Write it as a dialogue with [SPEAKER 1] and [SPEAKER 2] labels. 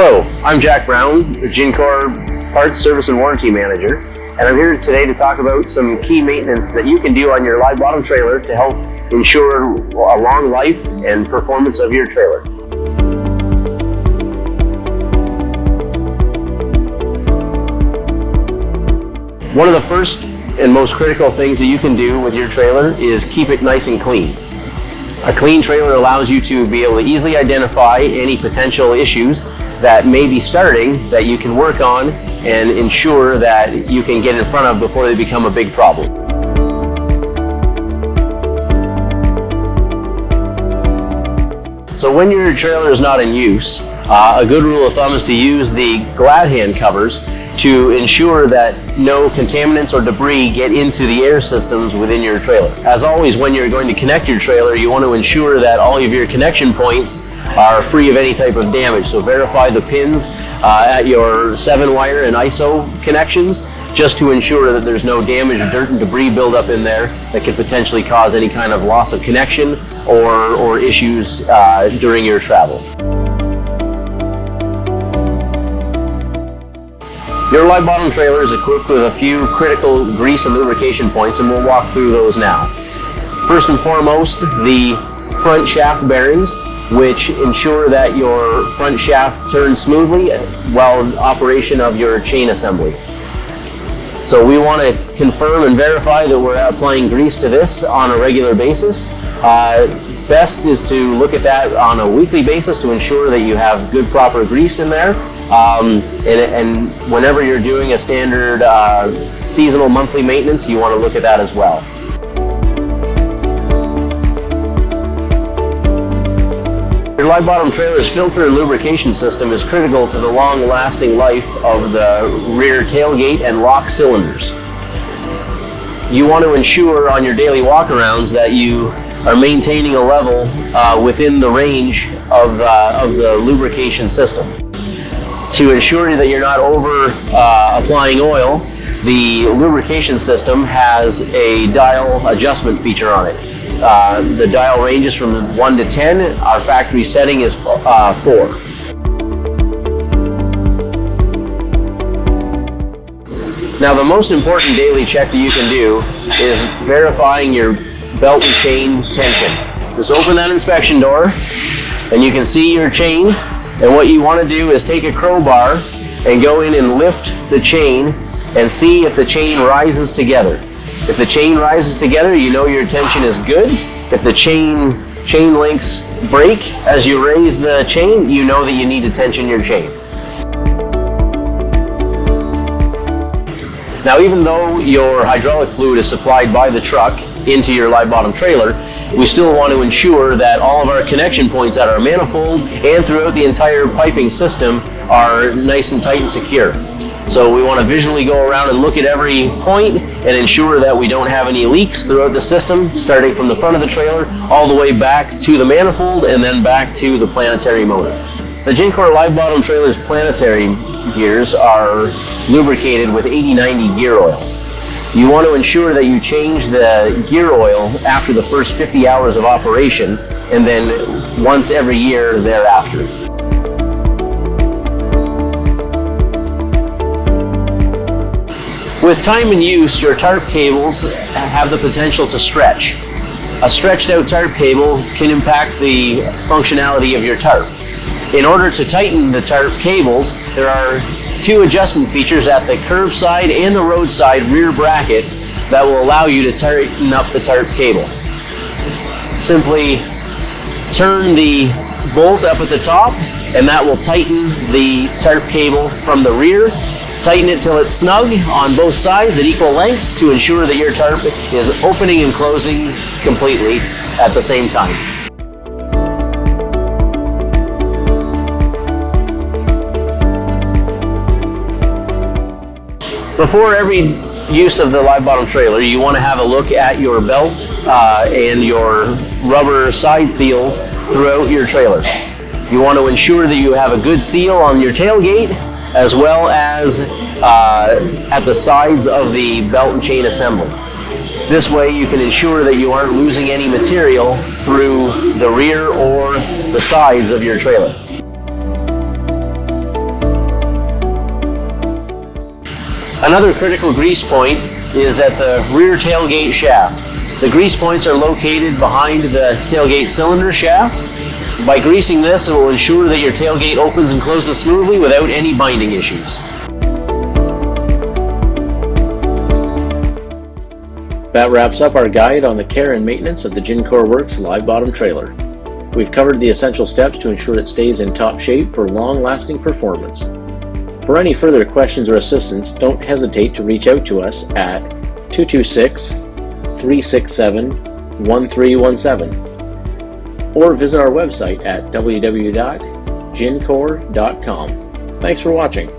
[SPEAKER 1] Hello, I'm Jack Brown, the GINCOR Parts Service and Warranty Manager, and I'm here today to talk about some key maintenance that you can do on your live bottom trailer to help ensure a long life and performance of your trailer. One of the first and most critical things that you can do with your trailer is keep it nice and clean. A clean trailer allows you to be able to easily identify any potential issues that may be starting that you can work on and ensure that you can get in front of before they become a big problem. So when your trailer is not in use, a good rule of thumb is to use the glad hand covers to ensure that no contaminants or debris get into the air systems within your trailer. As always, when you're going to connect your trailer, you want to ensure that all of your connection points are free of any type of damage. So verify the pins at your 7-wire and ISO connections just to ensure that there's no damage, dirt and debris buildup in there that could potentially cause any kind of loss of connection or issues during your travel. Your live bottom trailer is equipped with a few critical grease and lubrication points, and we'll walk through those now. First and foremost, the front shaft bearings, which ensure that your front shaft turns smoothly while in operation of your chain assembly. So we want to confirm and verify that we're applying grease to this on a regular basis. Best is to look at that on a weekly basis to ensure that you have good proper grease in there. And whenever you're doing a standard seasonal monthly maintenance, you want to look at that as well. Your live bottom trailer's filter and lubrication system is critical to the long-lasting life of the rear tailgate and lock cylinders. You want to ensure on your daily walkarounds that you are maintaining a level within the range of the lubrication system. To ensure that you're not over applying oil, the lubrication system has a dial adjustment feature on it. The dial ranges from 1 to 10. Our factory setting is 4. Now, the most important daily check that you can do is verifying your belt and chain tension. Just open that inspection door and you can see your chain, and what you want to do is take a crowbar and go in and lift the chain and see if the chain rises together. If the chain rises together, you know your tension is good. If the chain links break as you raise the chain, you know that you need to tension your chain. Now, even though your hydraulic fluid is supplied by the truck into your live bottom trailer, we still want to ensure that all of our connection points at our manifold and throughout the entire piping system are nice and tight and secure. So we want to visually go around and look at every point and ensure that we don't have any leaks throughout the system, starting from the front of the trailer all the way back to the manifold and then back to the planetary motor. The GINCOR live bottom trailer's planetary gears are lubricated with 80/90 gear oil. You want to ensure that you change the gear oil after the first 50 hours of operation and then once every year thereafter. With time and use, your tarp cables have the potential to stretch. A stretched out tarp cable can impact the functionality of your tarp. In order to tighten the tarp cables, there are 2 adjustment features at the curbside and the roadside rear bracket that will allow you to tighten up the tarp cable. Simply turn the bolt up at the top and that will tighten the tarp cable from the rear. Tighten it till it's snug on both sides at equal lengths to ensure that your tarp is opening and closing completely at the same time. Before every use of the live bottom trailer, you want to have a look at your belt and your rubber side seals throughout your trailer. You want to ensure that you have a good seal on your tailgate as well as at the sides of the belt and chain assembly. This way you can ensure that you aren't losing any material through the rear or the sides of your trailer. Another critical grease point is at the rear tailgate shaft. The grease points are located behind the tailgate cylinder shaft. By greasing this, it will ensure that your tailgate opens and closes smoothly without any binding issues. That wraps up our guide on the care and maintenance of the GINCOR Werx Live Bottom trailer. We've covered the essential steps to ensure it stays in top shape for long-lasting performance. For any further questions or assistance, don't hesitate to reach out to us at 226-367-1317 or visit our website at www.gincor.com. Thanks for watching.